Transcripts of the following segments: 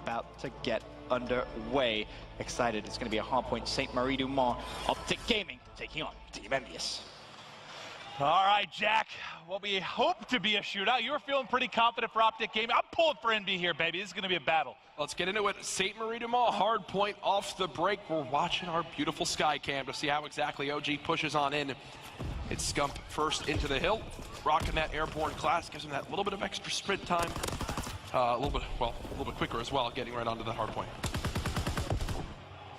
about to get underway. Excited, it's going to be a hard point. St. Marie du Mont, OpTic Gaming taking on Team Envyus. All right, Jack, what we hope to be a shootout. You were feeling pretty confident for OpTic Gaming. I'm pulling for Envy here, baby. This is going to be a battle. Let's get into it. St. Marie du Mont, hard point off the break. We're watching our beautiful sky cam to see how exactly OG pushes on in. It's Scump first into the hill, rocking that airborne class, gives him that little bit of extra sprint time. A little bit quicker as well, getting right onto the hard point.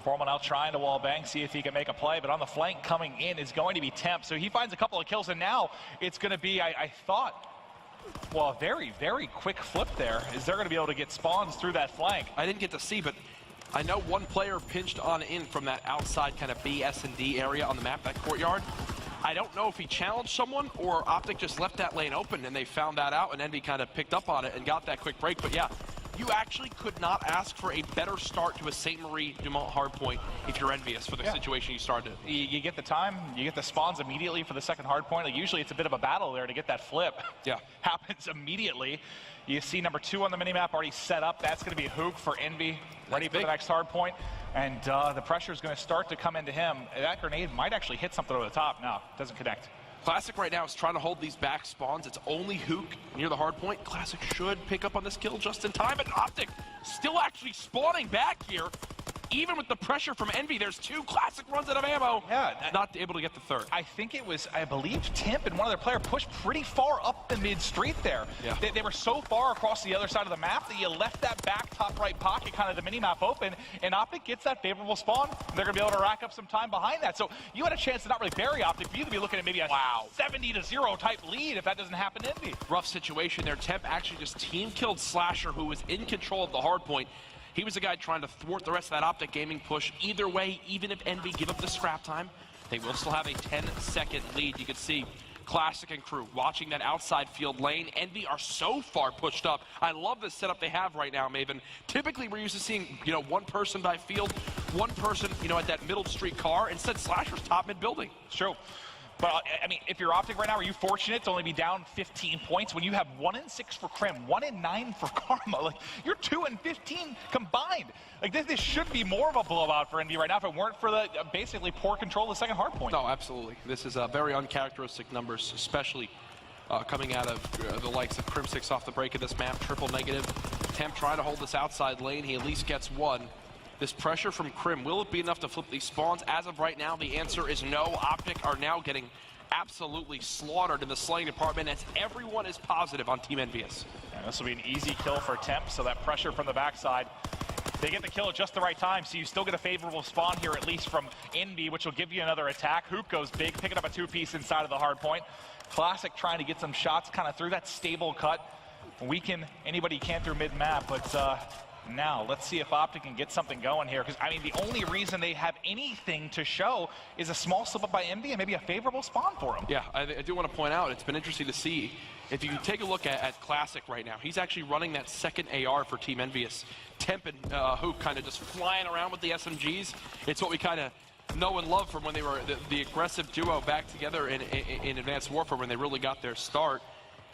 Formal now trying to wall bang, see if he can make a play, but on the flank coming in is going to be Temp. So he finds a couple of kills, and now it's going to be, I thought, well, a very, very quick flip there. Is they're going to be able to get spawns through that flank? I didn't get to see, but I know one player pinched on in from that outside kind of B, S, and D area on the map, that courtyard. I don't know if he challenged someone or OpTic just left that lane open and they found that out and Envy kind of picked up on it and got that quick break. But yeah, you actually could not ask for a better start to a St. Marie du Mont hardpoint if you're Envious for the situation you started. You get the time, you get the spawns immediately for the second hardpoint. Like usually it's a bit of a battle there to get that flip. Yeah. Happens immediately. You see number 2 on the minimap already set up. That's going to be a hook for Envy, ready for the next hardpoint. And the pressure is going to start to come into him. That grenade might actually hit something over the top. No, doesn't connect. Classic right now is trying to hold these back spawns. It's only Hook near the hard point. Classic should pick up on this kill just in time, and OpTic still actually spawning back here. Even with the pressure from Envy, there's 2 Classic runs out of ammo. Yeah. Not able to get the third. I think it was, I believe, Temp and one of their players pushed pretty far up the mid-street there. Yeah. They were so far across the other side of the map that you left that back top right pocket, kind of the mini-map open, and OpTic gets that favorable spawn. They're going to be able to rack up some time behind that. So you had a chance to not really bury OpTic, but you could be looking at maybe a 70-0 type lead if that doesn't happen to Envy. Rough situation there. Temp actually just team-killed Slasher, who was in control of the hard point. He was the guy trying to thwart the rest of that OpTic Gaming push. Either way, even if Envy give up the scrap time, they will still have a 10-second lead. You can see Classic and crew watching that outside field lane. Envy are so far pushed up. I love the setup they have right now, Maven. Typically, we're used to seeing, one person by field, one person, at that middle street car. Instead, Slasher's top mid-building. It's true. But, I mean, if you're OpTic right now, are you fortunate to only be down 15 points when you have 1 in 6 for Crim, 1 in 9 for Karma? Like, you're 2 in 15 combined. Like, this should be more of a blowout for Envy right now if it weren't for the basically poor control of the second hard point. No, absolutely. This is very uncharacteristic numbers, especially coming out of the likes of Crim6 off the break of this map. Triple negative. Temp trying to hold this outside lane. He at least gets 1. This pressure from Crim, will it be enough to flip these spawns? As of right now, the answer is no. OpTic are now getting absolutely slaughtered in the slaying department as everyone is positive on Team Envyus. And this will be an easy kill for Temp, so that pressure from the backside. They get the kill at just the right time, so you still get a favorable spawn here, at least from Envy, which will give you another attack. Hoop goes big, picking up a 2-piece inside of the hard point. Classic trying to get some shots kind of through that stable cut. Weaken anybody can through mid-map, but now, let's see if OpTic can get something going here, because, I mean, the only reason they have anything to show is a small slip-up by Envy and maybe a favorable spawn for them. Yeah, I do want to point out, it's been interesting to see, if you take a look at Classic right now, he's actually running that second AR for Team Envyus. Temp and Hoop kind of just flying around with the SMGs. It's what we kind of know and love from when they were the aggressive duo back together in Advanced Warfare when they really got their start.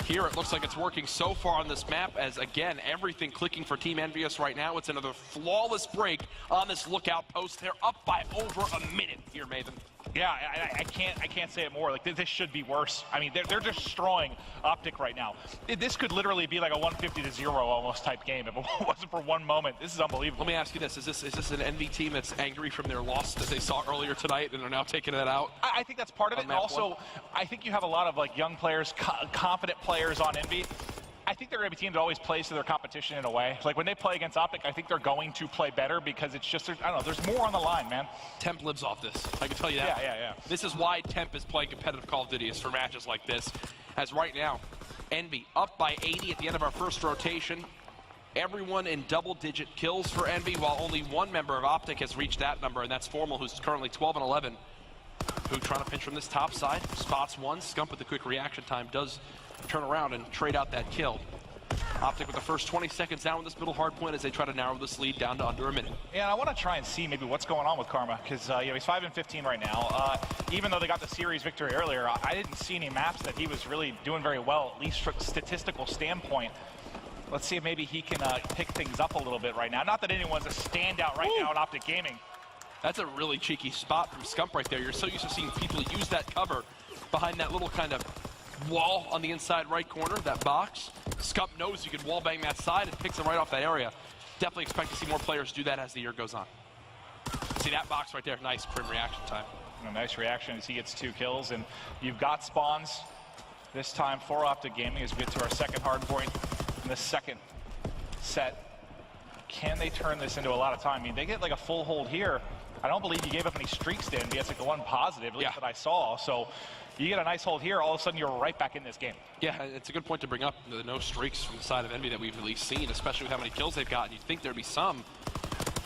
Here it looks like it's working so far on this map as, again, everything clicking for Team Envyus right now. It's another flawless break on this lookout post. They're up by over a minute here, Maven. Yeah, I can't say it more. Like, this should be worse. I mean, they're destroying OpTic right now. This could literally be like a 150-0 almost type game if it wasn't for one moment. This is unbelievable. Let me ask you this. Is this an Envy team that's angry from their loss that they saw earlier tonight and are now taking that out? I think that's part of it. And also, I think you have a lot of young players, confident players on Envy. I think they're going to be a team that always plays to their competition in a way. Like, when they play against OpTic, I think they're going to play better because it's just, I don't know, there's more on the line, man. Temp lives off this. I can tell you that. Yeah. This is why Temp is playing competitive Call of Duty, is for matches like this. As right now, Envy up by 80 at the end of our first rotation. Everyone in double-digit kills for Envy, while only one member of OpTic has reached that number, and that's Formal, who's currently 12 and 11. Who trying to pinch from this top side, spots one. Scump with the quick reaction time does turn around and trade out that kill. OpTic with the first 20 seconds down with this middle hard point as they try to narrow this lead down to under a minute. Yeah, and I want to try and see maybe what's going on with Karma, because he's 5 and 15 right now. Even though they got the series victory earlier, I didn't see any maps that he was really doing very well, at least from a statistical standpoint. Let's see if maybe he can pick things up a little bit right now. Not that anyone's a standout right now at OpTic Gaming. That's a really cheeky spot from Scump right there. You're so used to seeing people use that cover behind that little kind of wall on the inside right corner, that box. Scump knows you can wall bang that side and picks them right off that area. Definitely expect to see more players do that as the year goes on. See that box right there? Nice Crim reaction time. A nice reaction as he gets 2 kills, and you've got spawns this time for OpTic Gaming as we get to our second hard point in the second set. Can they turn this into a lot of time? I mean, they get like a full hold here. I don't believe you gave up any streaks to Envy. It's like the one positive, at least that I saw. So you get a nice hold here, all of a sudden you're right back in this game. Yeah, it's a good point to bring up, the no streaks from the side of Envy that we've at least seen, especially with how many kills they've gotten. You'd think there'd be some.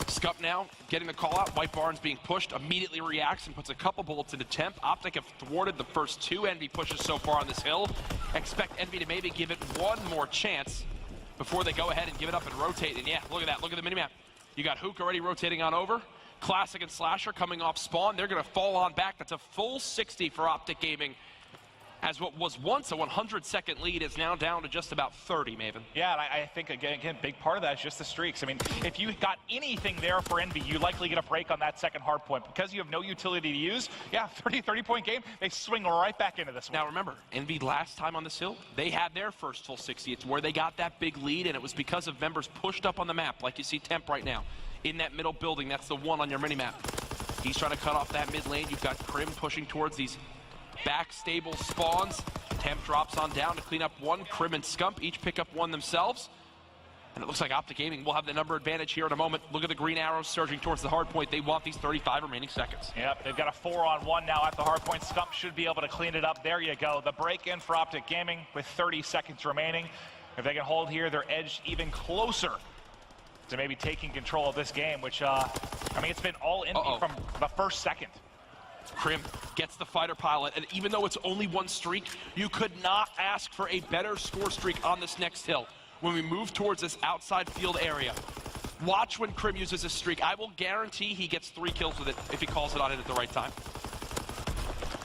Scump now getting the call out. White Barnes being pushed, immediately reacts and puts a couple bullets into Temp. OpTic have thwarted the first 2 Envy pushes so far on this hill. Expect Envy to maybe give it one more chance before they go ahead and give it up and rotate. And yeah, look at that. Look at the minimap. You got Hook already rotating on over. Classic and Slasher coming off spawn. They're going to fall on back. That's a full 60 for OpTic Gaming, as what was once a 100-second lead is now down to just about 30, Maven. Yeah, and I think, again, big part of that is just the streaks. I mean, if you got anything there for Envy, you likely get a break on that second hard point. Because you have no utility to use, yeah, 30-point game, they swing right back into this one. Now, remember, Envy last time on this hill, they had their first full 60. It's where they got that big lead, and it was because of members pushed up on the map, like you see Temp right now. In that middle building, that's the one on your minimap. He's trying to cut off that mid lane. You've got Crim pushing towards these back stable spawns. Temp drops on down to clean up one. Crim and Scump each pick up one themselves. And it looks like OpTic Gaming will have the number advantage here in a moment. Look at the green arrows surging towards the hard point. They want these 35 remaining seconds. Yep, they've got a 4-on-1 now at the hard point. Scump should be able to clean it up. There you go. The break in for OpTic Gaming with 30 seconds remaining. If they can hold here, they're edged even closer to maybe taking control of this game, which, I mean, it's been all Envy from the first second. Crim gets the fighter pilot, and even though it's only 1 streak, you could not ask for a better score streak on this next hill when we move towards this outside field area. Watch when Crim uses his streak. I will guarantee he gets 3 kills with it if he calls it on it at the right time.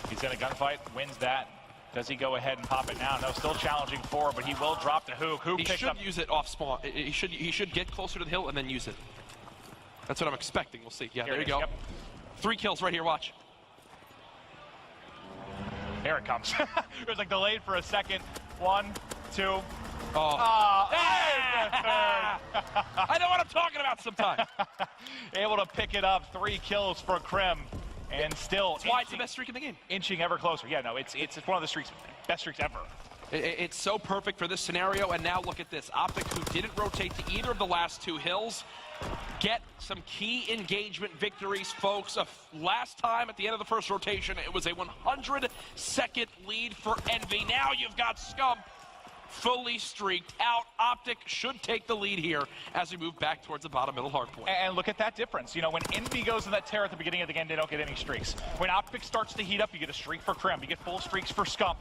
He's in a gunfight, wins that. Does he go ahead and pop it now? No, still challenging 4, but he will drop to Hook. Hook picks up. He should use it off spawn. He should get closer to the hill and then use it. That's what I'm expecting. We'll see. Yeah, there you go. Yep. 3 kills right here. Watch. There it comes. It was like delayed for a second. 1, 2. Oh. I know what I'm talking about sometimes. Able to pick it up. 3 kills for Crim. And still, that's why it's the best streak in the game. Inching ever closer. Yeah, no, it's one of the best streaks ever. It's so perfect for this scenario, and now look at this. OpTic, who didn't rotate to either of the last 2 hills, get some key engagement victories, folks. Last time at the end of the first rotation, it was a 100-second lead for Envy. Now you've got Scump fully streaked out. OpTic should take the lead here as we move back towards the bottom middle hard point. And look at that difference. You know, when Envy goes in that tear at the beginning of the game, they don't get any streaks. When OpTic starts to heat up, you get a streak for Crim. You get full streaks for Scump.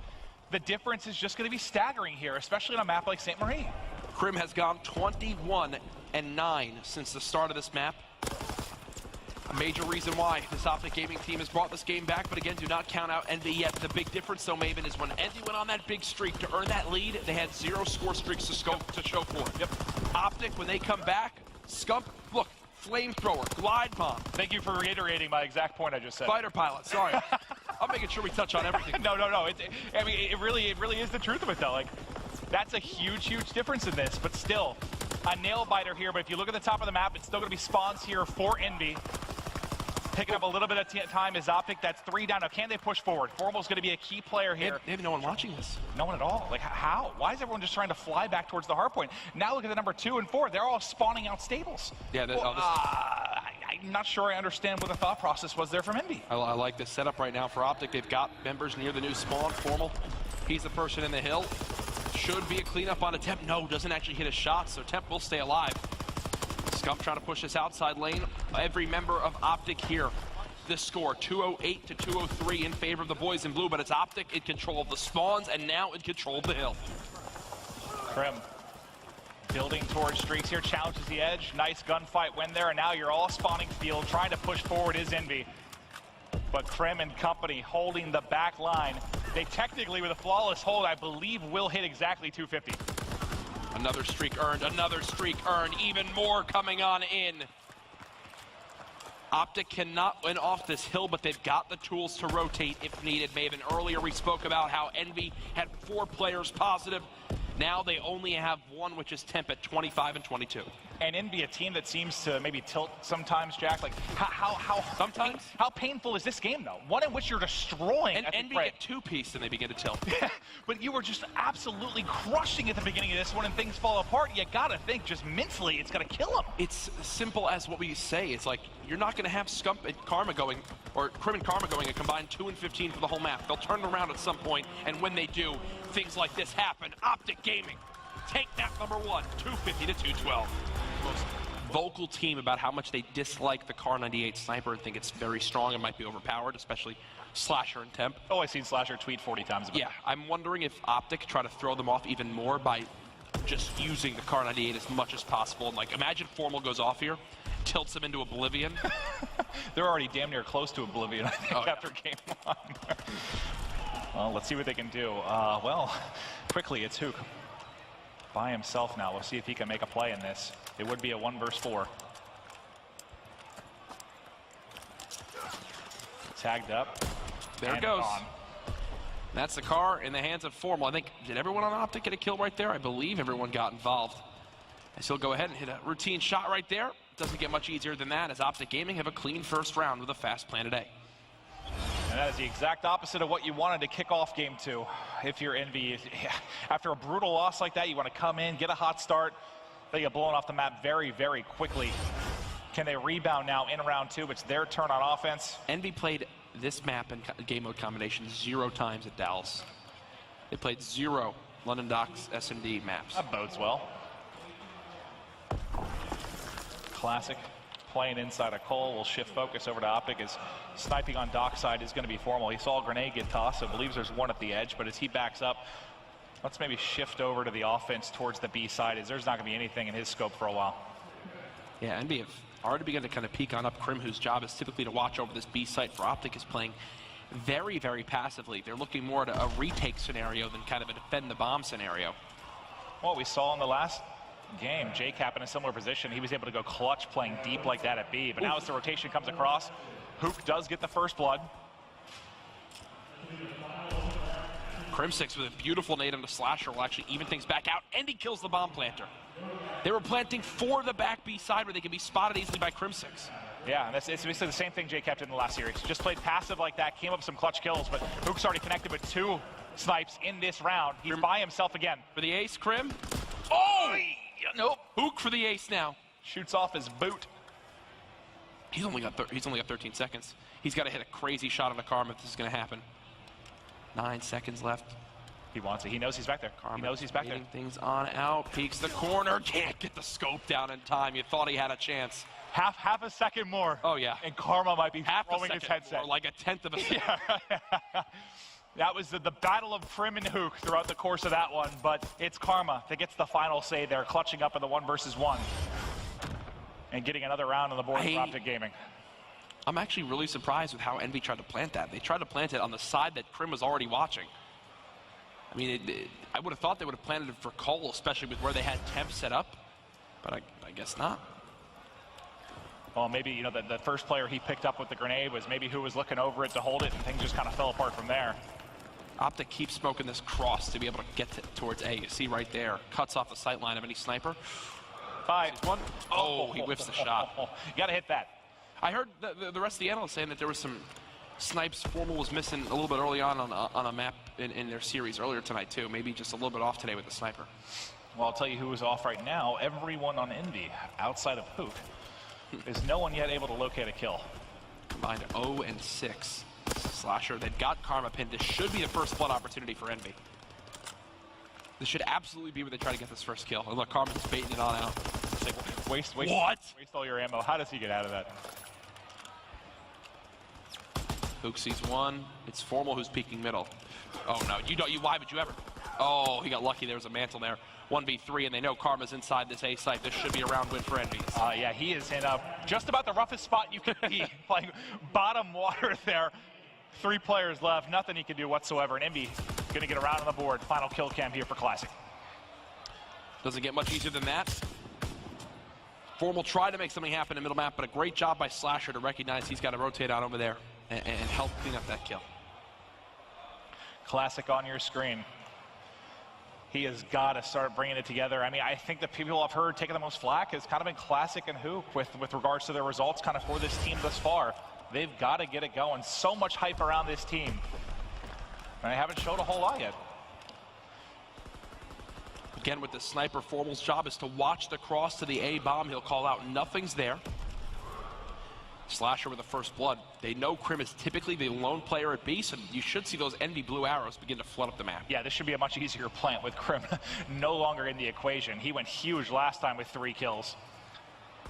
The difference is just going to be staggering here, especially on a map like St. Marie. Crim has gone 21-9 since the start of this map. A major reason why this OpTic Gaming team has brought this game back, but again, do not count out Envy yet. The big difference, though, Maven, is when Envy went on that big streak to earn that lead, they had 0 score streaks to show for it. Yep. OpTic, when they come back, Scump, look, flamethrower, glide bomb. Thank you for reiterating my exact point I just said. Fighter pilot, sorry. I'm making sure we touch on everything. No. I mean, it really is the truth of it, though. Like, that's a huge difference in this, but still, a nail biter here. But if you look at the top of the map, it's still going to be spawns here for Envy. Picking up a little bit of time is OpTic. That's 3 down. Now, can they push forward? Formal's going to be a key player here. They have no one watching this. No one at all. Like, how? Why is everyone just trying to fly back towards the hard point? Now look at the number 2 and 4. They're all spawning out stables. Yeah, I'm not sure I understand what the thought process was there from Envy. I like this setup right now for OpTic. They've got members near the new spawn. Formal, he's the person in the hill. Should be a cleanup on a Temp. No, doesn't actually hit a shot, so Temp will stay alive. Scump trying to push this outside lane. Every member of OpTic here. This score, 208 to 203 in favor of the boys in blue, but it's OpTic in control of the spawns and now in control of the hill. Crim building towards streaks here, challenges the edge. Nice gunfight win there, and now you're all spawning field. Trying to push forward is Envy. But Crim and company holding the back line. They technically, with a flawless hold, I believe, will hit exactly 250. Another streak earned, even more coming on in. OpTic cannot win off this hill, but they've got the tools to rotate if needed. Maven, earlier we spoke about how Envy had 4 players positive. Now they only have 1, which is Temp at 25 and 22. And Envy, a team that seems to maybe tilt sometimes, Jack. Like Sometimes? How painful is this game, though? One in which you're destroying. And Envy get 2-piece and they begin to tilt. But you were just absolutely crushing at the beginning of this one, and things fall apart. You gotta think just mentally it's gonna kill them. It's simple as what we say. It's like you're not gonna have Scump and Karma going, or Crim and Karma going a combined 2 and 15 for the whole map. They'll turn it around at some point, and when they do, things like this happen. OpTic Gaming take map number 1, 250 to 212. Most vocal team about how much they dislike the Kar 98 sniper and think it's very strong and might be overpowered, especially Slasher and Temp. Oh, I've seen Slasher tweet 40 times about Yeah, I'm wondering if OpTic try to throw them off even more by just using the Kar 98 as much as possible. And like, imagine Formal goes off here, tilts them into oblivion. They're already damn near close to oblivion, I think, after game 1. Well, let's see what they can do. Well, quickly, it's Hook. By himself now. We'll see if he can make a play in this. It would be a 1 versus 4. Tagged up. There it goes. That's the car in the hands of Formal. I think, did everyone on OpTic get a kill right there? I believe everyone got involved. And so he'll go ahead and hit a routine shot right there. Doesn't get much easier than that, as OpTic Gaming have a clean first round with a fast plan today. And that is the exact opposite of what you wanted to kick off game 2. If you're Envy, after a brutal loss like that, you want to come in, get a hot start. They get blown off the map very, very quickly. Can they rebound now in round 2? It's their turn on offense. Envy played this map in game mode combination 0 times at Dallas. They played 0 London Docks S&D maps. That bodes well. Classic. Playing inside of Cole will shift focus over to OpTic, as sniping on Dockside is going to be Formal. He saw a grenade get tossed, so believes there's one at the edge, but as he backs up, let's maybe shift over to the offense towards the B side, as there's not going to be anything in his scope for a while. Yeah, Envy have already begun to kind of peek on up. Crim, whose job is typically to watch over this B site for OpTic, is playing very, very passively. They're looking more at a retake scenario than kind of a defend the bomb scenario. Well, we saw in the last game, JCap in a similar position. He was able to go clutch playing deep like that at B, but now as the rotation comes across, Hook does get the first blood. Crim6 with a beautiful nade into Slasher will actually even things back out, and he kills the bomb planter. They were planting for the back B side where they can be spotted easily by Crim6. Yeah, and it's basically the same thing JCap did in the last series. Just played passive like that, came up with some clutch kills, but Hook's already connected with 2 snipes in this round. He's by himself again. For the ace, Crim. Oh! Nope. Hook for the ace now. Shoots off his boot. He's only got 13 seconds. He's got to hit a crazy shot on the Karma if this is going to happen. 9 seconds left. He wants it. He knows he's back there. Karma he knows he's back there. Things on out. Peeks the corner. Can't get the scope down in time. You thought he had a chance. Half a second more. Oh, yeah. And Karma might be throwing his headset. More, like a 1/10 of a second. Yeah. That was the battle of Crim and Hook throughout the course of that one, but it's Karma that gets the final say there, clutching up in the 1 versus 1. And getting another round on the board for OpTic Gaming. I'm actually really surprised with how Envy tried to plant that. They tried to plant it on the side that Crim was already watching. I mean, I would have thought they would have planted it for Cole, especially with where they had Temp set up, but I guess not. Well, maybe, you know, the first player he picked up with the grenade was maybe who was looking over it to hold it, and things just kind of fell apart from there. OpTic keeps smoking this cross to be able to get towards A. You see right there, cuts off the sight line of any sniper. 5. Oh, he whiffs the shot. You got to hit that. I heard the rest of the analysts saying that there was some snipes Formal was missing a little bit early on a map in their series earlier tonight too. Maybe just a little bit off today with the sniper. Well, I'll tell you who is off right now. Everyone on Envy, outside of Hook, is no one yet able to locate a kill. Combined 0 and 6. Slasher, they've got Karma pinned. This should be the first blood opportunity for Envy. This should absolutely be where they try to get this first kill. And look, Karma's just baiting it on out. Like, waste all your ammo. How does he get out of that? Hook sees 1. It's Formal who's peeking middle. Oh no, why would you ever? Oh, he got lucky. There was a mantle there. 1v3, and they know Karma's inside this A site. This should be a round win for Envy. Yeah, he is in just about the roughest spot you can be, playing bottom water there. 3 players left, nothing he can do whatsoever, and Envy gonna get around on the board. Final kill cam here for Classic. Doesn't get much easier than that. Formal tried to make something happen in middle map, but a great job by Slasher to recognize he's got to rotate out over there and help clean up that kill. Classic on your screen. He has got to start bringing it together. I mean, I think the people I've heard taking the most flack has kind of been Classic and Hoop with regards to their results kind of for this team thus far. They've got to get it going. So much hype around this team. And they haven't showed a whole lot yet. Again, with the sniper, Formal's job is to watch the cross to the A bomb. He'll call out nothing's there. Slasher with the first blood. They know Krim is typically the lone player at B, so you should see those Envy blue arrows begin to flood up the map. Yeah, this should be a much easier plant with Krim no longer in the equation. He went huge last time with 3 kills.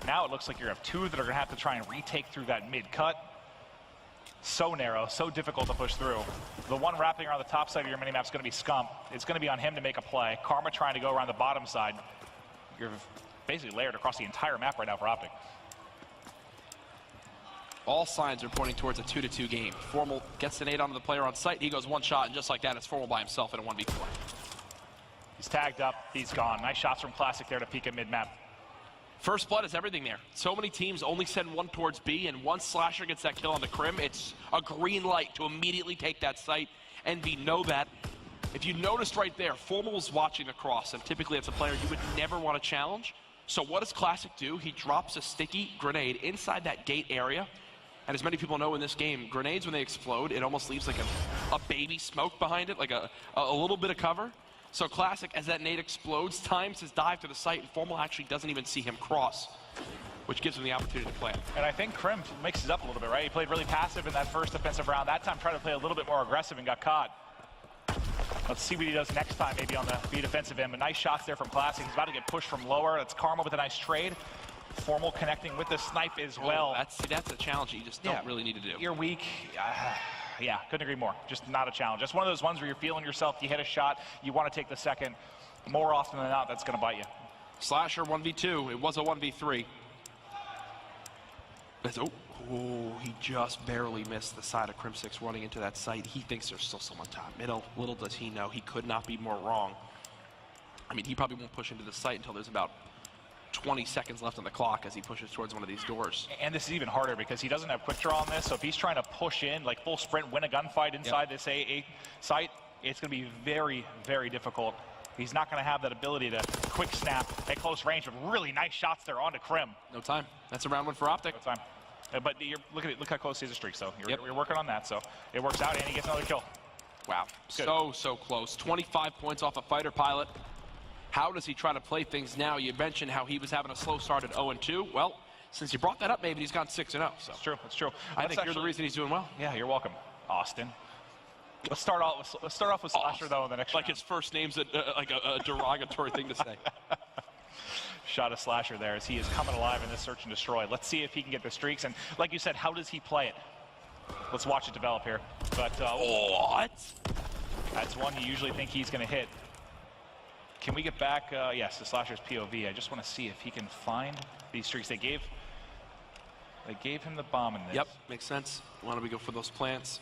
Now it looks like you have 2 that are going to have to try and retake through that mid-cut. So narrow, so difficult to push through. The one wrapping around the top side of your minimap is going to be Scump. It's going to be on him to make a play. Karma trying to go around the bottom side. You're basically layered across the entire map right now for OpTic. All signs are pointing towards a 2-2 game. Formal gets the nade onto the player on site. He goes one shot, and just like that, it's Formal by himself in a 1v4. He's tagged up. He's gone. Nice shots from Classic there to peek at mid-map. First blood is everything there. So many teams only send one towards B, and once Slasher gets that kill on the Krim, it's a green light to immediately take that site. Envy know that. If you noticed right there, Formal was watching the cross, and typically it's a player you would never want to challenge. So what does Classic do? He drops a sticky grenade inside that gate area. And as many people know in this game, grenades, when they explode, it almost leaves like a baby smoke behind it, like a little bit of cover. So Classic, as that nade explodes, times his dive to the site, and Formal actually doesn't even see him cross, which gives him the opportunity to play. And I think Krim mixes up a little bit, right? He played really passive in that first defensive round. That time tried to play a little bit more aggressive and got caught. Let's see what he does next time, maybe on the B defensive end. But nice shots there from Classic. He's about to get pushed from lower. That's Karma with a nice trade. Formal connecting with the snipe as well. That's a challenge you just don't really need to do. You're weak. Yeah, couldn't agree more. Just not a challenge. Just one of those ones where you're feeling yourself, you hit a shot, you want to take the second. More often than not, that's going to bite you. Slasher 1v2. It was a 1v3. He just barely missed the side of Crim6 running into that site. He thinks there's still someone top middle. Little does he know, he could not be more wrong. I mean, he probably won't push into the site until there's about 20 seconds left on the clock as he pushes towards one of these doors. And this is even harder because he doesn't have quick draw on this, so if he's trying to push in, like full sprint, win a gunfight inside this A site, it's going to be very, very difficult. He's not going to have that ability to quick snap at close range, but really nice shots there onto Krim. No time. That's a round 1 for OpTic. No time. But look how close he is a streak, so you're working on that, so it works out, and he gets another kill. Wow, so close. 25 points off a fighter pilot. How does he try to play things now? You mentioned how he was having a slow start at 0-2. Well, since you brought that up, maybe he's gone 6-0. So. That's true. That's true. I think you're the reason he's doing well. Yeah, you're welcome, Austin. Let's start off with Slasher though in the next round. His first name's like a derogatory thing to say. Shot of Slasher there as he is coming alive in this search and destroy. Let's see if he can get the streaks. And like you said, how does he play it? Let's watch it develop here. But what? That's one you usually think he's going to hit. Can we get back? Yes, the Slasher's POV. I just want to see if he can find these streaks. They gave him the bomb in this. Yep, makes sense. Why don't we go for those plants?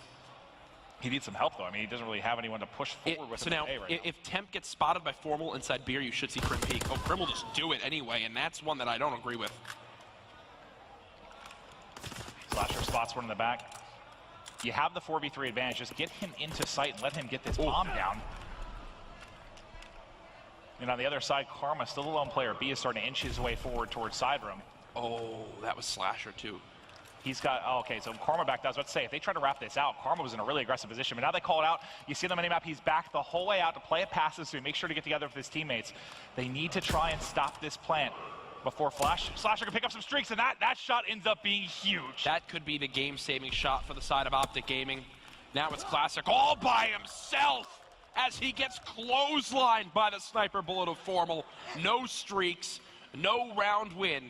He needs some help, though. I mean, he doesn't really have anyone to push forward with. So now, if Temp gets spotted by Formal inside Beer, you should see Krim peek. Oh, Krim will just do it anyway, and that's one that I don't agree with. Slasher spots one in the back. You have the 4v3 advantage. Just get him into sight and let him get this bomb down. And on the other side, Karma, still a lone player. B is starting to inch his way forward towards side room. Oh, that was Slasher, too. He's got, okay, so Karma backed out. I was about to say, if they try to wrap this out, Karma was in a really aggressive position. But now they call it out. You see on the minimap, he's back the whole way out to play it passes, so he makes sure to get together with his teammates. They need to try and stop this plant before Slasher can pick up some streaks, and that shot ends up being huge. That could be the game-saving shot for the side of OpTic Gaming. Now it's Classic all by himself as he gets clotheslined by the sniper bullet of Formal. No streaks, no round win,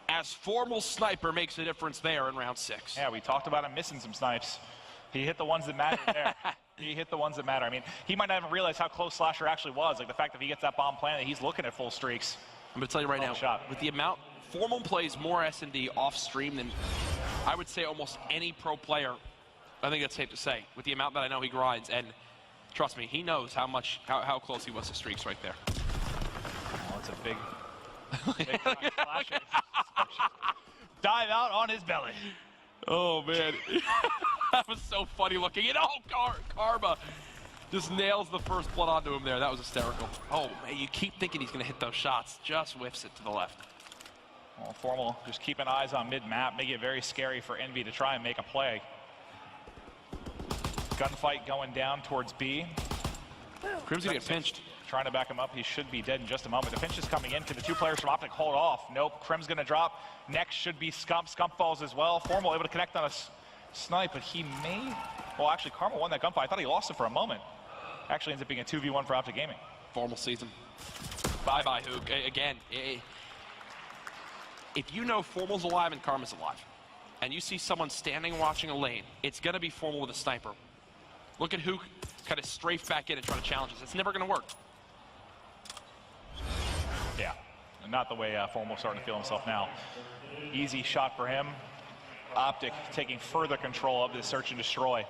as Formal sniper makes a difference there in round 6. Yeah, we talked about him missing some snipes. He hit the ones that matter there. He hit the ones that matter. I mean, he might not even realize how close Slasher actually was. Like the fact that he gets that bomb planted, he's looking at full streaks. I'm going to tell you right now, with the amount, Formal plays more S&D off stream than I would say almost any pro player. I think that's safe to say, with the amount that I know he grinds. And trust me, he knows how close he was to streaks right there. That's a big flash. Dive out on his belly. Oh, man. That was so funny looking. And Karma just nails the first blood onto him there. That was hysterical. Oh, man, you keep thinking he's going to hit those shots. Just whiffs it to the left. Well, Formal just keeping eyes on mid-map, making it very scary for Envy to try and make a play. Gunfight going down towards B. Crim's going to get pinched. Trying to back him up. He should be dead in just a moment. The pinch is coming in. Can the two players from OpTic hold off? Nope. Crim's going to drop. Next should be Scump. Scump falls as well. Formal able to connect on a snipe, but he may... Well, actually, Karma won that gunfight. I thought he lost it for a moment. Actually ends up being a 2v1 for OpTic Gaming. Formal season. Bye-bye, Hook. Again, if you know Formal's alive and Karma's alive, and you see someone standing watching a lane, it's going to be Formal with a sniper. Look at Hook kind of strafe back in and try to challenge us. It's never going to work. Yeah, not the way Formal's starting to feel himself now. Easy shot for him. OpTic taking further control of this search and destroy.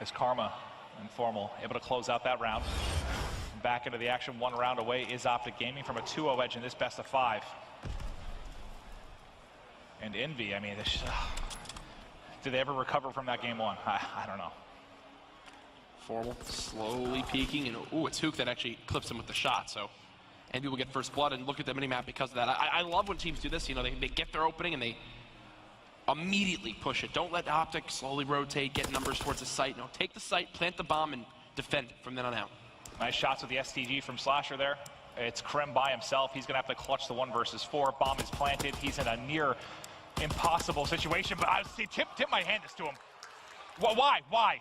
As Karma and Formal able to close out that round. Back into the action, one round away is OpTic Gaming from a 2-0 edge in this best of 5. And Envy, I mean, did they ever recover from that game 1? I don't know. Formal slowly peeking, and ooh, it's Hook that actually clips him with the shot, so Envy will get first blood. And look at the minimap because of that. I love when teams do this. You know, they get their opening and they immediately push it. Don't let OpTic slowly rotate, get numbers towards the site. No, take the site, plant the bomb, and defend it from then on out. Nice shots with the STG from Slasher there. It's Krim by himself. He's going to have to clutch the 1 versus 4. Bomb is planted. He's in a near impossible situation, but I see tip my hand this to him. Well, why?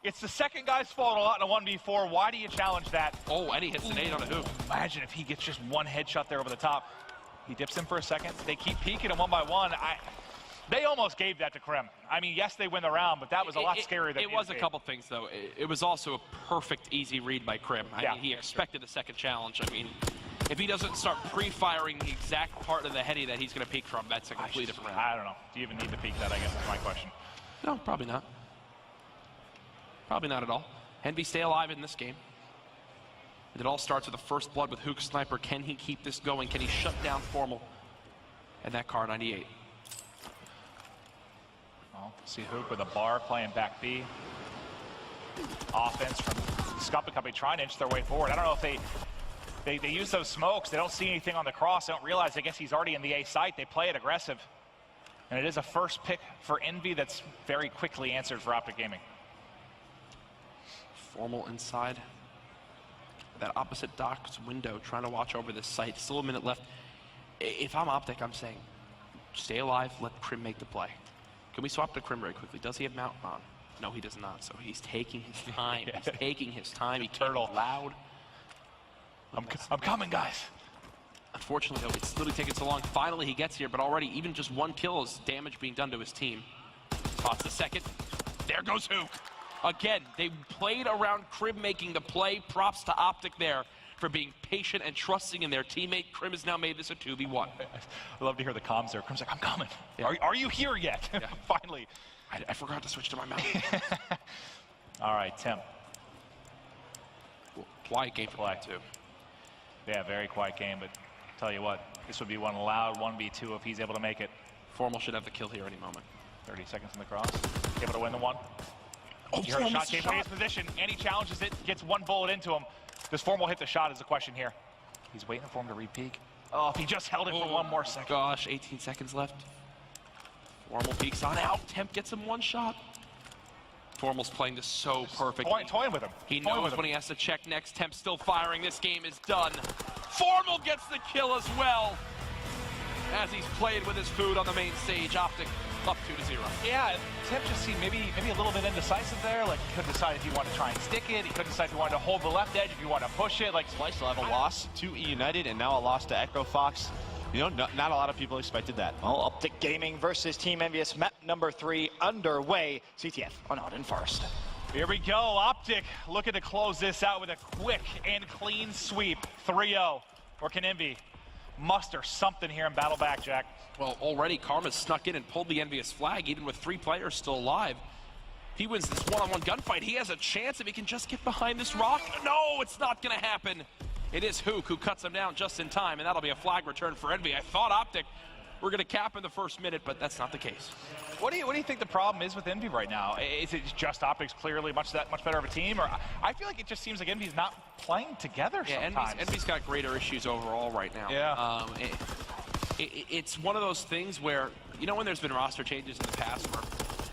It's the second guy's fault a lot in a 1v4. Why do you challenge that? Oh, and he hits an 8 on a Hook. Imagine if he gets just one headshot there over the top. He dips him for a second. They keep peeking him 1 by 1. They almost gave that to Krim. I mean, yes, they win the round, but that was a lot scarier than it was. A couple things, though. It was also a perfect, easy read by Krim. I mean, he expected the second challenge. I mean, if he doesn't start pre-firing the exact part of the heady that he's going to peek from, that's a completely different round. I don't know. Do you even need to peek that, I guess is my question. No, probably not. Probably not at all. Envy stay alive in this game. And it all starts with the first blood with Hook Sniper. Can he keep this going? Can he shut down Formal? And that car 98. Well, see Hook with a bar playing back B. Offense from Scump and Company trying to inch their way forward. I don't know if they use those smokes. They don't see anything on the cross. They don't realize, I guess he's already in the A site. They play it aggressive. And it is a first pick for Envy that's very quickly answered for OpTic Gaming. Formal inside that opposite dock's window, trying to watch over this site. Still a minute left. If I'm OpTic, I'm saying stay alive, let Krim make the play. Can we swap to Krim very quickly? Does he have mount on? No, he does not. So he's taking his time. He's taking his time. He can't be loud. I'm coming, guys. Unfortunately, though, it's literally taking so long. Finally, he gets here, but already even just 1 kill is damage being done to his team. Spots the second. There goes Hook. Again, they played around Krim making the play. Props to OpTic there for being patient and trusting in their teammate. Krim has now made this a 2v1. I love to hear the comms there. Krim's like, I'm coming. Yeah. Are you here yet? Yeah. Finally. I forgot to switch to my mount. All right, Tim. Quiet game for too. Yeah, very quiet game, but tell you what, this would be one loud 1v2 if he's able to make it. Formal should have the kill here any moment. 30 seconds in the cross. Able to win the 1. Oh, you heard a shot came from his position, and he challenges it, gets 1 bullet into him. Does Formal hit the shot is the question here. He's waiting for him to re-peek. Oh, if he just held it for 1 more second. Gosh, 18 seconds left. Formal peeks on out. Temp gets him 1 shot. Formal's playing this so perfect. Toying with him. He knows when he has to check next. Temp still firing. This game is done. Formal gets the kill as well. As he's played with his food on the main stage. OpTic up 2-0. Yeah, Temp just seemed maybe a little bit indecisive there. Like, he couldn't decide if he wanted to try and stick it. He couldn't decide if he wanted to hold the left edge, if he wanted to push it. Like, Slice will have a loss to E United and now a loss to Echo Fox. You know, not a lot of people expected that. Well, OpTic Gaming versus Team Envyus, map number 3 underway. CTF on out in first. Here we go. OpTic looking to close this out with a quick and clean sweep. 3-0. Or can Envy muster something here in battle back, Jack? Well, already Karma's snuck in and pulled the Envious flag, even with 3 players still alive. If he wins this one-on-one gunfight, he has a chance if he can just get behind this rock. No, it's not going to happen. It is Hook who cuts him down just in time, and that'll be a flag return for Envy. I thought OpTic were going to cap in the first minute, but that's not the case. What do you think the problem is with Envy right now? Is it just OpTic's clearly much better of a team, or I feel like it just seems like Envy's not playing together sometimes. Envy's got greater issues overall right now. Yeah. It's one of those things where, you know, when there's been roster changes in the past where,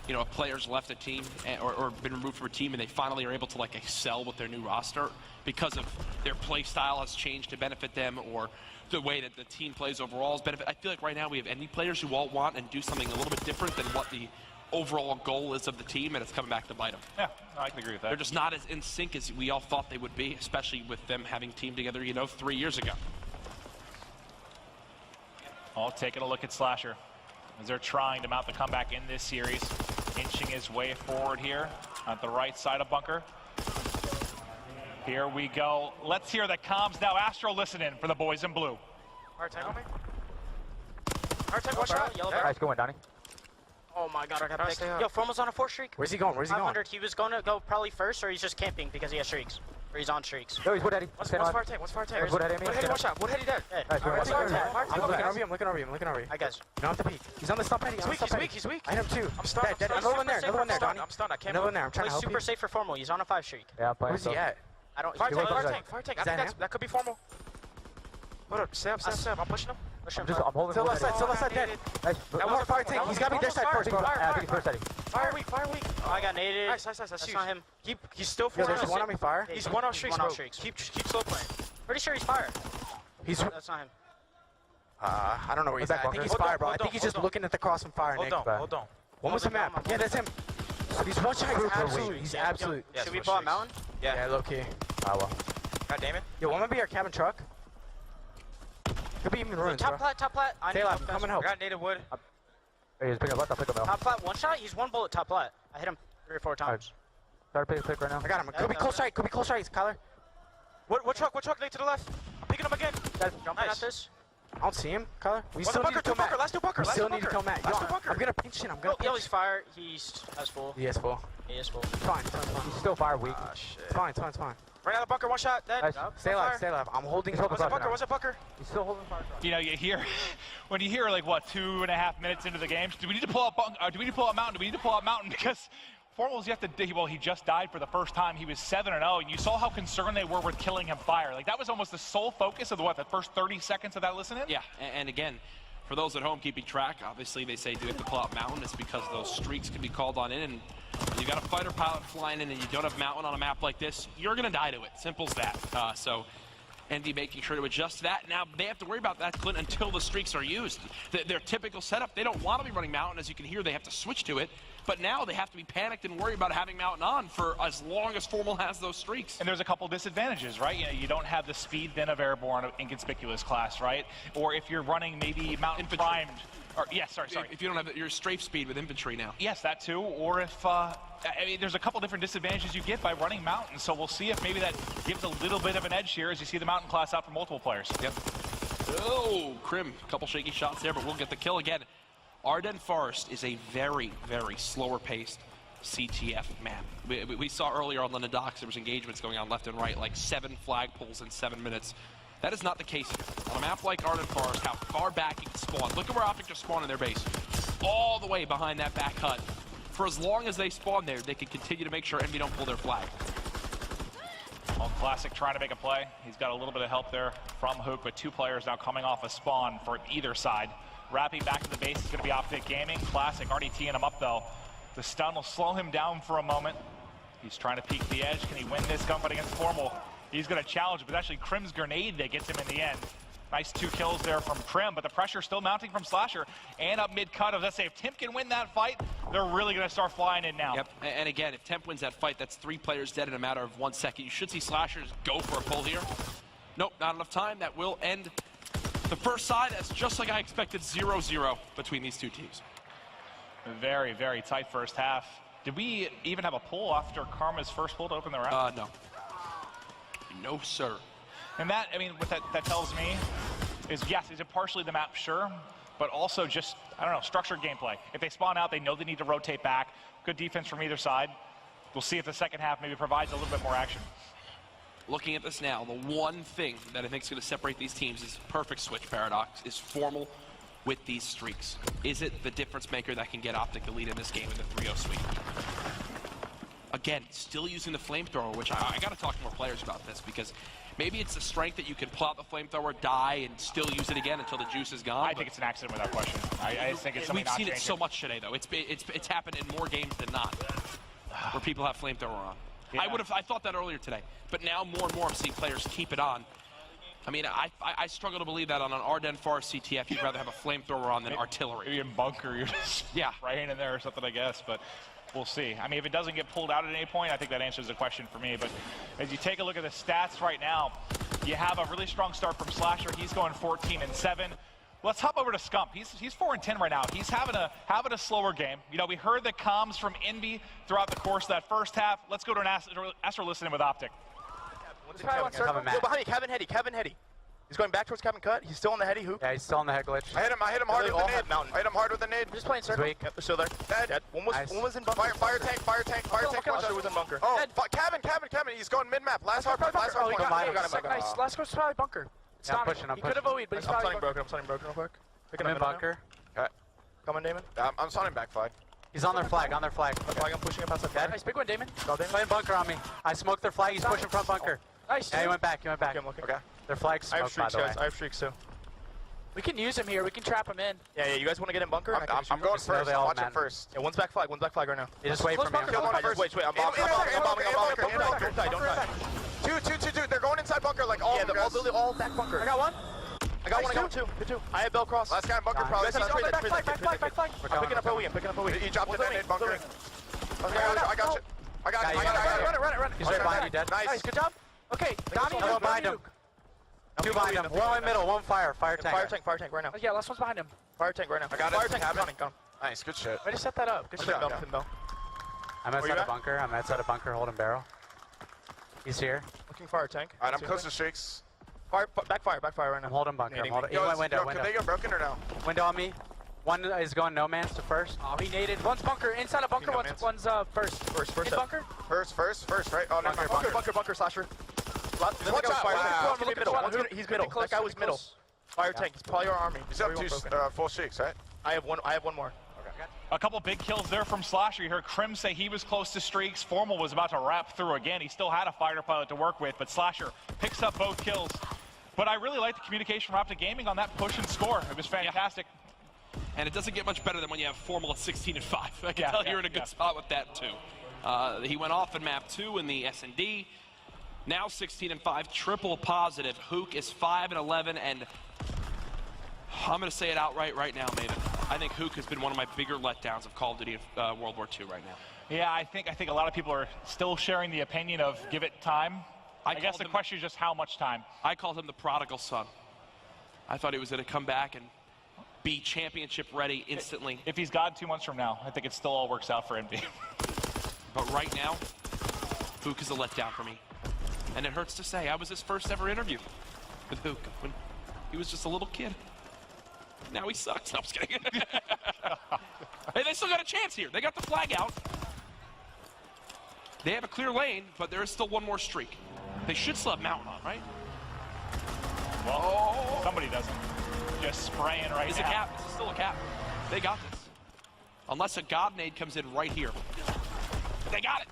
you know, a player's left a team or been removed from a team and they finally are able to like excel with their new roster because of their play style has changed to benefit them, or the way that the team plays overall is benefit. I feel like right now we have Envy players who all want and do something a little bit different than what the overall goal is of the team, and it's coming back to bite them. Yeah, I can agree with that. They're just not as in sync as we all thought they would be, especially with them having teamed together, you know, 3 years ago. All taking a look at Slasher as they're trying to mount the comeback in this series, inching his way forward here at the right side of bunker. Here we go. Let's hear the comms now. Astro, listen in for the boys in blue. Hard tag on me. Hard tag, one shot. Yellow barrel. Nice going, Donnie. Oh my god, I got picked. Yo, Formal's on a 4 streak. Where's he going? Where's he going? 500. He was going to go probably first, or he's just camping because he has streaks. Or he's on streaks. Yo, he's wood Eddie. What's far tag? What's far tag? Wood Eddie, Wood heady, one shot. Wood heady dead. Nice, What's far tag? I'm looking over you. I'm looking over you. I'm looking over you. I guess. You don't have to peek. He's on the stump Eddie. He's weak. I hit him too. I'm stunned. Dead. Another one there. Another one there, Donnie. I'm stunned. I can't Another move. one there. I'm trying Play to help super you. safe for Formal. He's on a 5 streak. Yeah, I'm playing. Where's he at? I don't. Far wait, tag. I think that could be Formal. Hold up. Stay up. I'm pushing him. I'm holding Till him. left side. Till left side. Dead. Nice. That was a fire fire tank. He's got me this side first, bro. I think he's first Eddie. Fire weak. Oh, I got naded. Nice. That's That's huge. not him. He's still Yo, 4. there's one on me fire. Yeah, He's one off streaks, one bro. off streaks. Keep slow playing. Pretty sure he's fire. He's. That's not him. I don't know where he's Back at. I think bunker. he's Hold fire, on, bro. I think he's just looking at the cross and fire. Hold on. One was the map. Yeah, that's him. He's one shot. He's absolute. He's absolute. Should we pull out Mountain? Yeah, low key. Oh well. God damn it. Yo, one might be our cabin truck. Could be even ruins, bro. Top plat. I Stay need alive. help, Come guys. and I help. got native wood. Hey, he's picking up left. I'll pick him up. Top plat, one shot. He's one bullet top plat. I hit him 3 or 4 times. Start picking pick right now. I got him. Could be close right. Could be close right, Kyler. What truck? Nate to the left. I'm picking him again. Jumping Nice. at this. I don't see him, Kyler. We One still need bunker, to kill two bunker. Matt. Last two bunker. We Last still two need to bunker. kill Matt. Last Yo, two bunker. I'm gonna pinch in. I'm Oh, gonna yo, pinch. he's fire. He's as full. He is full. He is full. Fine. He's still fire weak. Ah, shit. It's fine. Right out of the bunker. One shot. Dead. Nice. Stay alive. Stay alive. I'm holding his What's that bunker? What's that bunker? He's still holding fire. You know, you hear when you hear like what 2.5 minutes into the game, do we need to pull out do we need to pull out Mountain? Do we need to pull out Mountain? Because Formals, you have to. Well, he just died for the first time. He was 7-0, and you saw how concerned they were with killing him fire. Like that was almost the sole focus of the first 30 seconds of that listen-in. Yeah, and again, for those at home keeping track, obviously they say do you have to pull out Mountain. It's because those streaks can be called on in, and when you got a fighter pilot flying in and you don't have Mountain on a map like this, you're going to die to it. Simple as that. So Envy making sure to adjust that. Now they have to worry about that, Clint, until the streaks are used. Their typical setup, they don't want to be running Mountain. As you can hear, they have to switch to it. But now they have to be panicked and worry about having Mountain on for as long as Formal has those streaks. And there's a couple disadvantages, right? You know, you don't have the speed then of Airborne Inconspicuous class, right? Or if you're running maybe Mountain Infantry. Primed, or sorry. If you don't have your strafe speed with infantry now. Yes, that too. Or if I mean, there's a couple different disadvantages you get by running Mountain. So we'll see if maybe that gives a little bit of an edge here as you see the Mountain class out for multiple players. Yep. Oh, Krim, a couple shaky shots there, but we'll get the kill again. Ardennes Forest is a very, very slower paced CTF map. We saw earlier on the docks there was engagements going on left and right, like 7 flag pulls in 7 minutes. That is not the case here. On a map like Ardennes Forest, how far back you can spawn. Look at where OpTic just spawned in their base. All the way behind that back hut. For as long as they spawn there, they can continue to make sure Envy don't pull their flag. Well, Classic trying to make a play. He's got a little bit of help there from Hook, with 2 players now coming off a spawn for either side. Wrapping back to the base is going to be OpTic Gaming. Classic already teeing him up though. The stun will slow him down for a moment. He's trying to peek the edge. Can he win this gunfight against Formal? He's going to challenge, but actually Krim's grenade that gets him in the end. Nice 2 kills there from Krim, but the pressure still mounting from Slasher. And up mid-cut of, let's say, if Temp can win that fight, they're really going to start flying in now. Yep, and again, if Temp wins that fight, that's 3 players dead in a matter of 1 second. You should see Slashers go for a pull here. Nope, not enough time. That will end the first side. That's just like I expected, 0-0 between these 2 teams. Very, very tight first half. Did we even have a pull after Karma's first pull to open the round? No. No, sir. And that, I mean, what that tells me is, yes, is it partially the map? Sure. But also just, I don't know, structured gameplay. If they spawn out, they know they need to rotate back. Good defense from either side. We'll see if the second half maybe provides a little bit more action. looking at this now, the one thing that I think is going to separate these teams is perfect switch paradox, is Formal with these streaks. Is it the difference maker that can get OpTic the lead in this game in the 3-0 sweep? Again, still using the flamethrower, which I got to talk to more players about this, because maybe it's the strength that you can pull out the flamethrower, die, and still use it again until the juice is gone. I think it's an accident without question. I just think it's something we've not seen it changing. so much today, though. It's happened in more games than not, where people have flamethrower on. Yeah. I thought that earlier today, but now more and more I'm seeing players keep it on. I mean, I struggle to believe that on an Ardennes Forest CTF, you'd rather have a flamethrower on than artillery. Maybe in bunker, you're just spraying in there or something, I guess, but we'll see. I mean, if it doesn't get pulled out at any point, I think that answers the question for me. But as you take a look at the stats right now, you have a really strong start from Slasher. He's going 14-7. Let's hop over to Scump. He's 4-10 right now. He's having a slower game. You know, we heard the comms from Envy throughout the course of that first half. Let's go to an Astro listening with OpTic. Behind you, Kevin Heady. He's going back towards Kevin Cut. He's still on the Heady hoop. Yeah, he's still on the head glitch. I hit him hard with the nade. I hit him hard with the nade. Just playing circle. Yep, they're still there. Dead. One was in bunker. Fire tank. Slasher was in bunker. Oh, Kevin. He's going mid-map. Last hard point. Oh, he got mine. Bunker. Nice. Last goes probably bunker. It's not pushing. He could have OE'd, but he's probably bunker. I'm stunning broken real quick. I'm in bunker. Okay. Coming, Damon. I'm stunning back flag. He's on their flag, I'm pushing up outside flag. Nice, big one, Damon. Playing bunker on me. I smoked their flag, he's pushing front bunker. Nice. Yeah, he went back. Okay, I'm looking. Okay. Their flag's smoked, by the way. I have streaks too. We can use him here, we can trap him in. Yeah, you guys want to get in bunker? I'm going first. Watch it first. Yeah, one's back flag right now. You just wait for me. Wait, I'm bunker. Don't die. Two. They're going inside bunker like all of them. All back bunker. I got one. I got two. Good two. I have bell cross. Last guy in bunker probably. Back flag. I'm picking up OE. He dropped it in bunker. I got you. I got it. Run it. He's right behind you, dead. Nice. Good job. Okay, Donnie, no, behind him. Two behind him. One in middle, one fire tank. Fire tank right now. Yeah, last one's behind him. Fire tank right now. I got it. Fire tank coming. Nice, good shit. Way to set that up. Good shit. I'm outside a bunker. Holding barrel. He's here. Looking fire tank. Alright, I'm close to streaks. Backfire right now. I'm holding bunker. He went window. Can they go broken or no? Window on me. One is going no man's to first. Oh, he naded. One's bunker. Inside a bunker. One's first. First. Bunker? First, right? Oh, no, bunker, Slasher. Watch out. He's middle. That guy was middle. Fire tank. He's probably our army. He's up to full streaks, right? I have one more. Okay. A couple big kills there from Slasher. You heard Krim say he was close to streaks. Formal was about to wrap through again. He still had a fighter pilot to work with, but Slasher picks up both kills. But I really like the communication from OpTic Gaming on that push and score. It was fantastic. Yeah. And it doesn't get much better than when you have Formal at 16-5. I can tell you're in a good spot with that too. He went off in map 2 in the S&D. Now 16-5, triple positive. Hook is 5-11, and I'm going to say it outright right now, Maven. I think Hook has been one of my bigger letdowns of Call of Duty World War II right now. Yeah, I think a lot of people are still sharing the opinion of give it time. I guess the question is just how much time. I called him the prodigal son. I thought he was going to come back and be championship ready instantly. If he's God 2 months from now, I think it still all works out for Envy. But right now, Hook is a letdown for me. And it hurts to say, I was his first ever interview with Hook when he was just a little kid. Now he sucks. No, I'm just kidding. Hey, they still got a chance here. They got the flag out. They have a clear lane, but there is still one more streak. They should still have Mountain on, right? Well, somebody doesn't. Just spraying right now. It's a cap. It's still a cap. They got this. Unless a God nade comes in right here. They got it.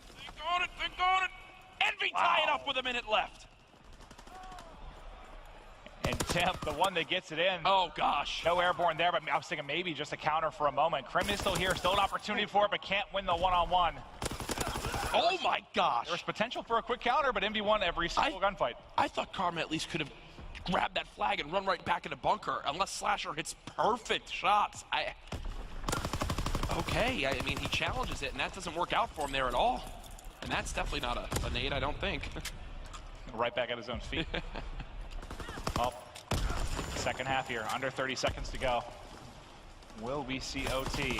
They got it. Envy tying up with a minute left. And Temp, the one that gets it in. Oh, gosh. No airborne there, but I was thinking maybe just a counter for a moment. Krim is still here, still an opportunity for it, but can't win the one-on-one. Oh, my gosh. There's potential for a quick counter, but Envy won every single gunfight. I thought Karma at least could have grabbed that flag and run right back into bunker, unless Slasher hits perfect shots. Okay, I mean, he challenges it, and that doesn't work out for him there at all. And that's definitely not a nade, I don't think. Right back at his own feet. Well, second half here, under 30 seconds to go. Will we see OT?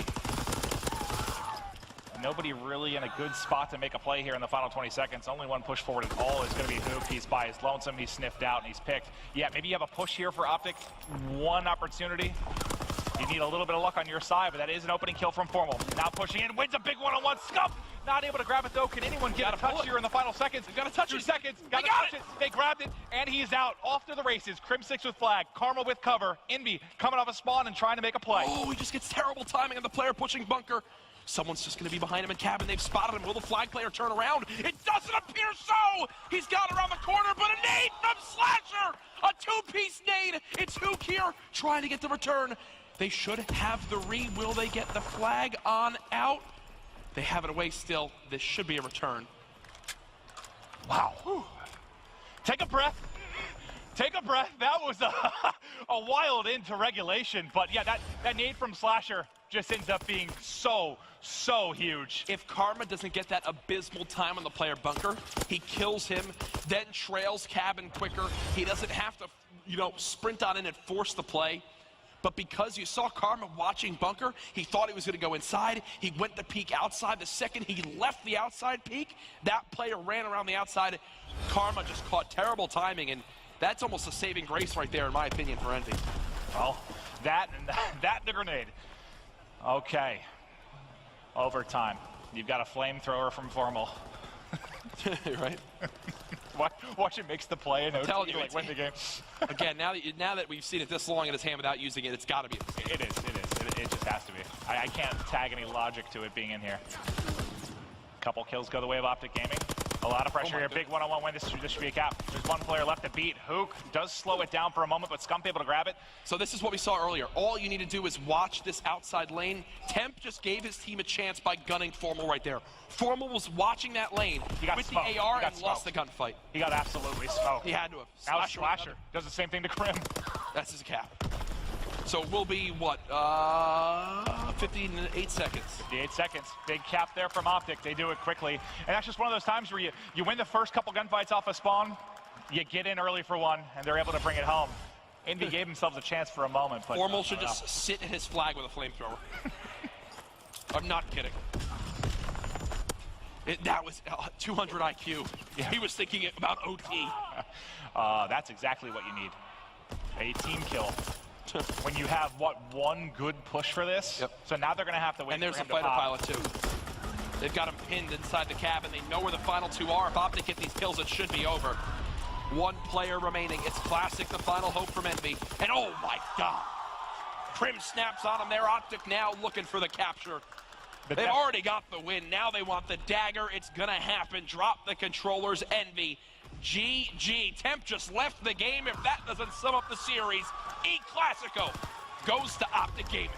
Nobody really in a good spot to make a play here in the final 20 seconds. Only one push forward at all is going to be Hook. He's by his lonesome, he's sniffed out, and he's picked. Yeah, maybe you have a push here for OpTic. One opportunity. You need a little bit of luck on your side, but that is an opening kill from Formal. Now pushing in, wins a big one-on-one. Scump not able to grab it though. Can anyone get a touch here in the final seconds? Got to touch 2 it. seconds. Got to touch it. They grabbed it, and he's out. Off to the races. Crim6 with flag. Karma with cover. Envy coming off a spawn and trying to make a play. Oh, he just gets terrible timing on the player pushing bunker. Someone's just going to be behind him in cabin. They've spotted him. Will the flag player turn around? It doesn't appear so! He's got around the corner, but a nade from Slasher! A two-piece nade! It's Hook here trying to get the return. They should have the re. Will they get the flag on out? They have it away still. This should be a return. Wow. Whew. Take a breath. Take a breath. That was a wild into regulation. But yeah, that nade from Slasher just ends up being so huge. If Karma doesn't get that abysmal time on the player bunker, he kills him, then trails cabin quicker. He doesn't have to, sprint on in and force the play. But because you saw Karma watching bunker, he thought he was going to go inside. He went to peek outside. The second he left the outside peek, that player ran around the outside. Karma just caught terrible timing, and that's almost a saving grace right there, in my opinion, for Envy. Well, that and the grenade. Okay. Overtime. You've got a flamethrower from Formal. Right? Watch it makes the play and win the game. Again, now that we've seen it this long in his hand without using it, it's got to be. It is. It just has to be. I can't tag any logic to it being in here. Couple kills go the way of OpTic Gaming. A lot of pressure here. Big one-on-one win. This should be a cap. There's one player left to beat. Hook does slow it down for a moment, but Scump able to grab it. So this is what we saw earlier. All you need to do is watch this outside lane. Temp just gave his team a chance by gunning Formal right there. Formal was watching that lane with smoked. the AR and lost the gunfight. He got absolutely smoked. He had to have. Now Slasher does the same thing to Crim. That's his cap. So it will be, what, 58 seconds. 58 seconds. Big cap there from OpTic. They do it quickly. And that's just one of those times where you win the first couple gunfights off a spawn, you get in early for one, and they're able to bring it home. Envy gave themselves a chance for a moment. But Formal should just sit in his flag with a flamethrower. I'm not kidding. That was 200 IQ. Yeah. He was thinking about OT. That's exactly what you need. A team kill. When you have, one good push for this? Yep. So now they're going to have to wait. And there's for a him fighter to pop. pilot, too. They've got him pinned inside the cabin. They know where the final two are. If OpTic get these kills, it should be over. One player remaining. It's Classic, the final hope from Envy. And oh my God! Crim snaps on him there. OpTic now looking for the capture. They've already got the win. Now they want the dagger. It's going to happen. Drop the controllers, Envy. GG. Temp just left the game. If that doesn't sum up the series, E Classico goes to OpTic Gaming.